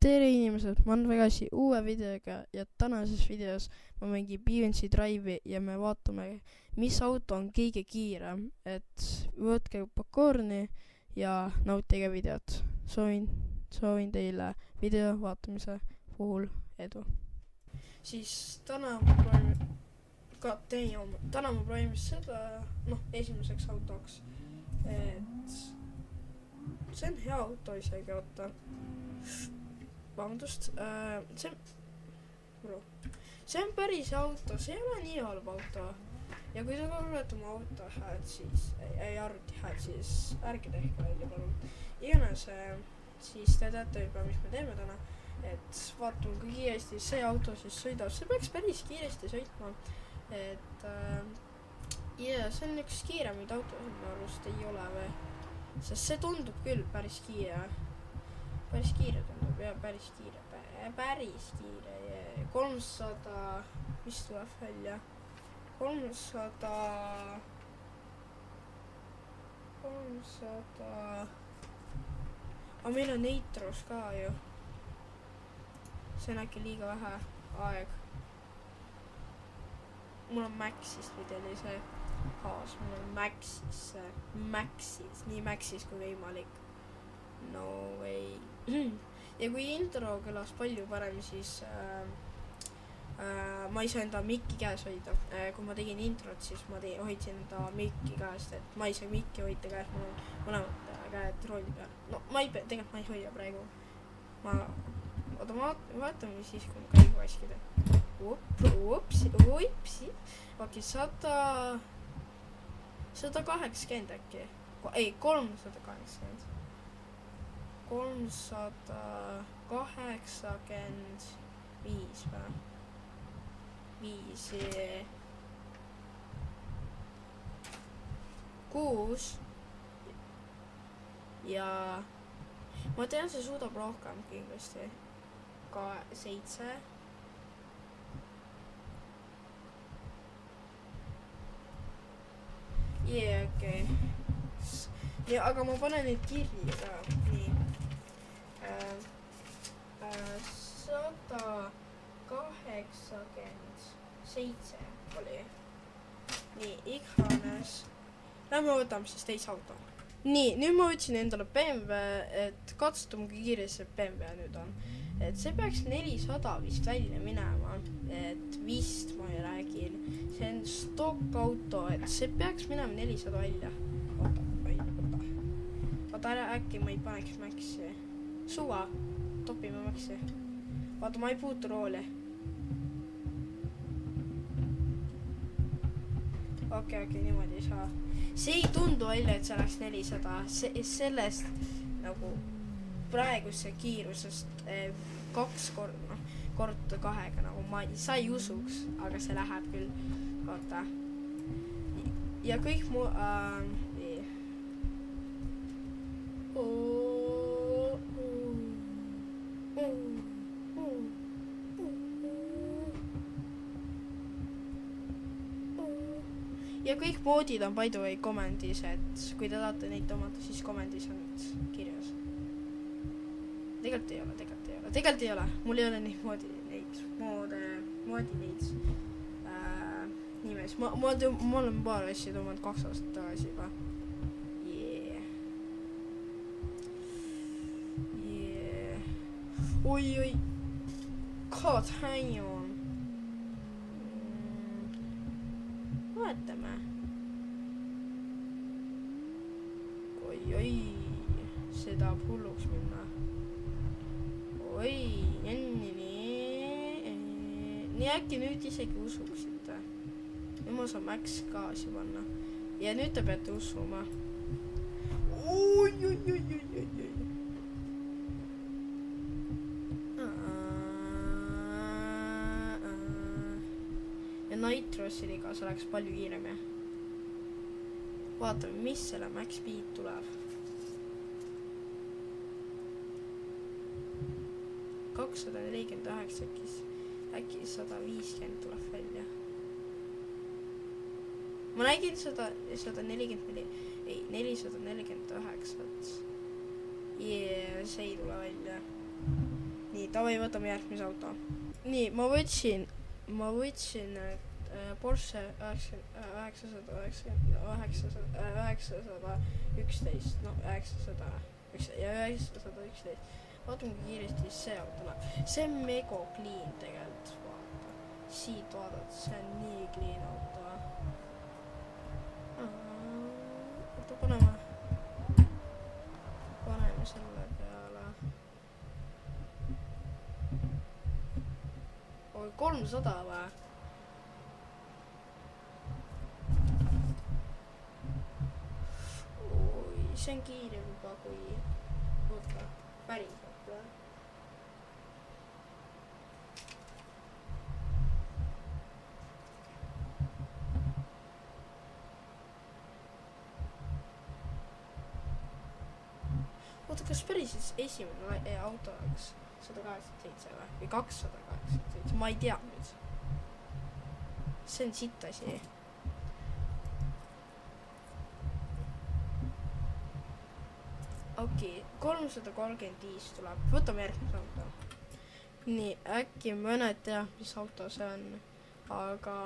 tere inimesed, ma olen tagasi uue videoga ja tänases videos ma mängin BNC Drive'i ja me vaatame, mis auto on kõige kiirem, et võtke popcorni ja nautige videot. Soovin teile video vaatamise puhul edu. Siis täna ma proovime seda, esimeseks autoks, et see on hea auto isegi, oota. Vabandust, see on päris auto, see ei ole nii halb auto. Ja kui te kuulete oma auto häält, siis arvuti häält, siis ärge tehke välja palun. Iganes, siis te teate juba, mis me teeme täna, et vaatame, kui kiiresti see auto siis sõidab. See peaks päris kiiresti sõitma, et see on üks kiiremid auto, ma arvust ei ole või, sest see tundub küll päris kiire. Päris kiire tundub ja päris kiire. 300, mis tuleb välja? 300, aga meil on nitros ka ju. See on äkki liiga vähe aeg. Mul on Maxis videoli see haas, mul on Maxis, nii Maxis kui võimalik. No way. Ja kui intro kõlas palju parem, siis ma ei saa enda mikki käes hoida. Kui ma tegin introt, siis ma hoidsin enda mikki käest, et ma ei saa mikki hoida käes, mul on mõlemad käed rooli peal. No tegelikult ma ei hoia praegu. Vaatame siis, kui ma käigu äskida. Upsi. Okei, 180 äkki. Ei, 380. 385 või? 6 ja ma tean, see suudab rohkem kindlasti. 7 okei. Ja aga ma panen neid kirja ka. Nii 187 oli. Nii, iganes. Lähme võtame siis teise auto. Nii, nüüd ma võtsin endale BMW, et katsutum kui kiiresti BMW nüüd on. Et see peaks 400 vist välja minema, et vist ma ei räägin. See on stock auto, et see peaks minema 400 välja. Vaata ära, äkki ma ei paneks Maxi. Suva, topime Maxi. Vaata, ma ei puutu rooli. Okei, niimoodi ei saa. See ei tundu välja, et see oleks 400. Sellest nagu praeguse kiirusest 2 korda 2-ga nagu sa ei usuks, aga see läheb küll. Vaata. Ja kõik mu... Ja kõik moodid on by the way komendis, et kui te tahate neid omada, siis komendis on kirjas. Tegelikult ei ole. Mul ei ole neid moodi neid nimes. Ma olen paar asja tõmmanud 2 aastat tagasi juba. Oi. God, hang on. Vaatame. Oi. See tahab hulluks minna. Oi. Nii äkki nüüd isegi usuksite. Nüüd ma saan Max gaasi panna. Ja nüüd te peate usuma. Oi. Ja nitrosiliga see oleks palju kiirem. Vaatame, mis selle Max Speed tuleb. 249 äkki 150 tuleb välja. Ma nägin 144, ei 449. See ei tule välja. Nii, davai, võtame järgmise auto. nii, ma võtsin Porsche 911, no 911 ja 911. vaatame, kui kiiresti see auto läheb. see on mega clean tegelikult, vaata. siit vaadata, see on nii clean auto. oota, paneme selle peale. oi, 300 või? oi, see on kiirem juba kui, oota, päriselt või? oota, kas päriselt esimene auto oleks 187 või 287, ma ei tea nüüd. see on sitt asi. okei, 335 tuleb, võtame järgmise auto. nii, äkki mõned teab, mis auto see on, aga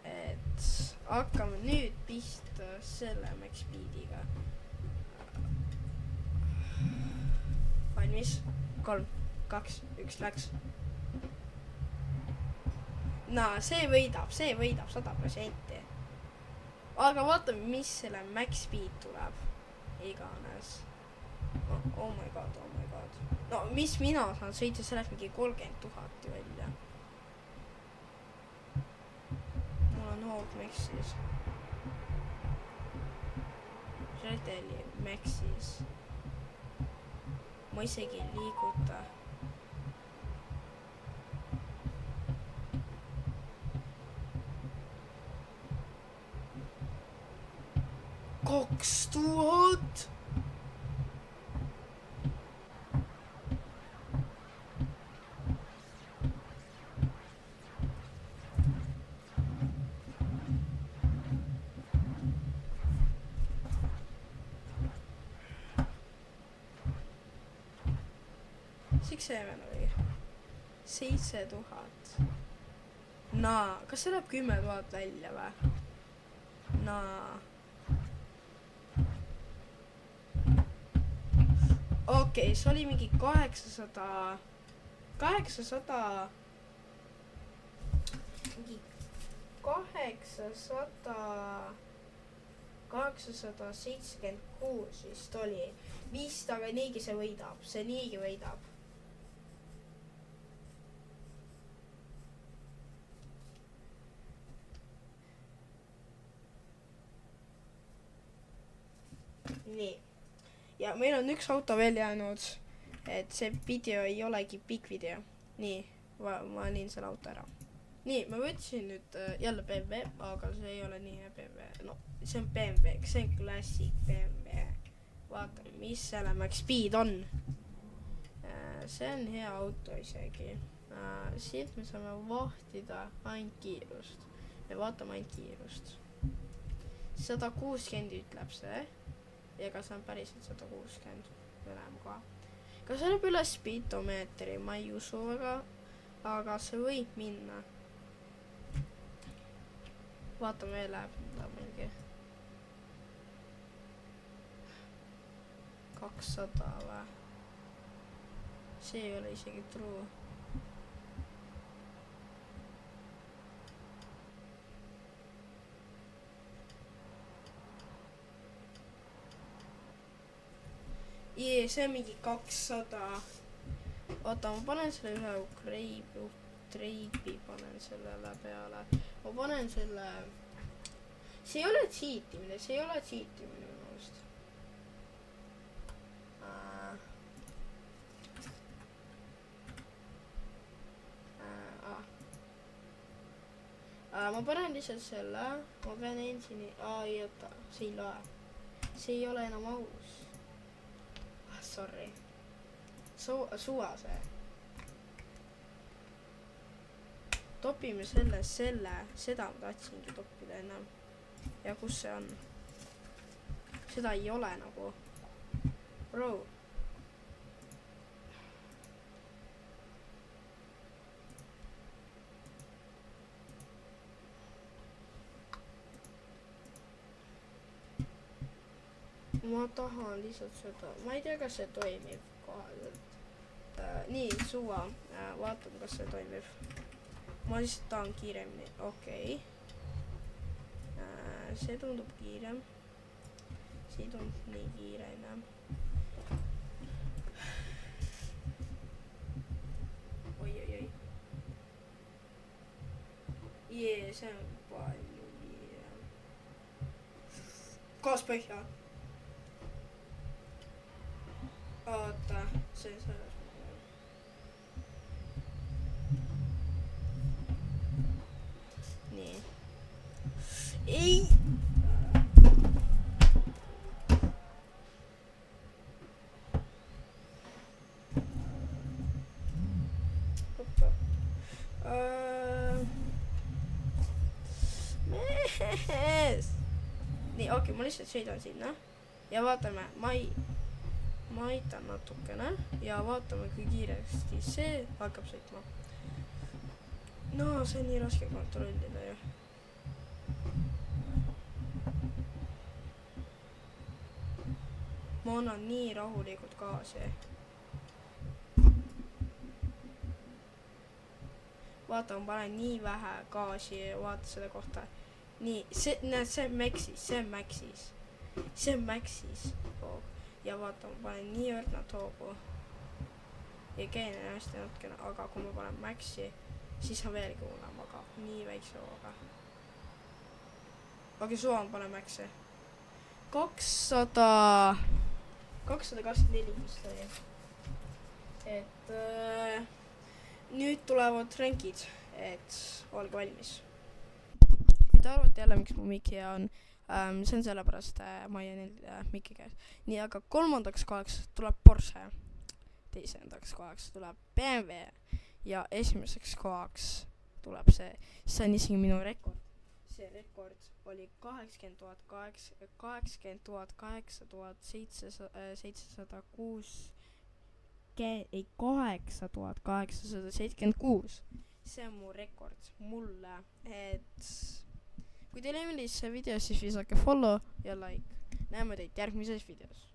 et hakkame nüüd pihta selle Max Speediga. valmis, 3, 2, 1, läks. no see võidab 100%. aga vaatame, mis selle Max Speed tuleb. iganes. Oh my god. no mis mina saan sõita sellest mingi 30 000 välja. Hoog Maxis. Redeli Maxis. ma isegi ei liiguta. $2000. Seven oli 7000. naa, kas see läheb 10 000 välja või? naa. okei, see oli mingi 800, mingi 876 vist oli. vist, aga niigi see võidab, see niigi võidab. nii, ja meil on üks auto veel jäänud, et see video ei olegi pikk video. nii, ma olin selle auto ära. nii, ma võtsin nüüd jälle BMW, aga see ei ole nii hea BMW, no see on BMW, see on klassik BMW. vaatame, mis selle Max Speed on. see on hea auto isegi. siit me saame vahtida ainult kiirust. me vaatame ainult kiirust. 160 ütleb see. ja kas on päriselt 160 enam ka. kas see läheb üle speedomeetri, ma ei usu väga, aga see võib minna. vaatame, läheb mingi 200 või? see ei ole isegi true. see on mingi 200. oota, ma panen selle ühe treibi panen sellele peale. ma panen selle. see ei ole cheatimine minu meelest. ma panen lihtsalt selle. ma pean endiselt. ei oota, see ei loe. see ei ole enam aus. sorry. suva see. topime seda ma tahtsingi toppida ennem. ja kus see on? seda ei ole nagu. Bro. Ma tahan lihtsalt seda, ma ei tea, kas see toimib kohaselt. Nii, suva, vaatame, kas see toimib. Ma lihtsalt tahan kiiremini, okei. See tundub kiirem. See tundub nii kiirem. Oi. Jee, see on palju kiirem. Kaaspõhja. Oota, see on selles. Nii. Ei! Oppa. Mees! Nii, okei, ma lihtsalt sõidan sinna. Ja vaatame, ma aitan natukene ja vaatame, kui kiiresti see hakkab sõitma. No, see on nii raske kontrollida ju. Ma annan nii rahulikult gaasi. Vaata, ma panen nii vähe gaasi ja vaata selle kohta. Nii, see on Maxis. Ja vaata, ma panen nii õrnat hoogu. Ja keenen hästi natukene, aga kui ma panen Maxi, siis on veelgi hullem, aga nii väikse hooga. Aga suva ma panen Maxi. 224 vist oli. Et nüüd tulevad rankid, et olge valmis. Kui te arvate jälle, miks mu Miki hea on, see on sellepärast ma ei Miki käes. Nii, aga kolmandaks kohaks tuleb Porsche, teisendaks kohaks tuleb BMW ja esimeseks kohaks tuleb see on isegi minu rekord. See rekord oli 8876. See on mu rekord mulle, et kui teile meeldis see video, siis visake follow ja like. Näeme teid järgmises videos.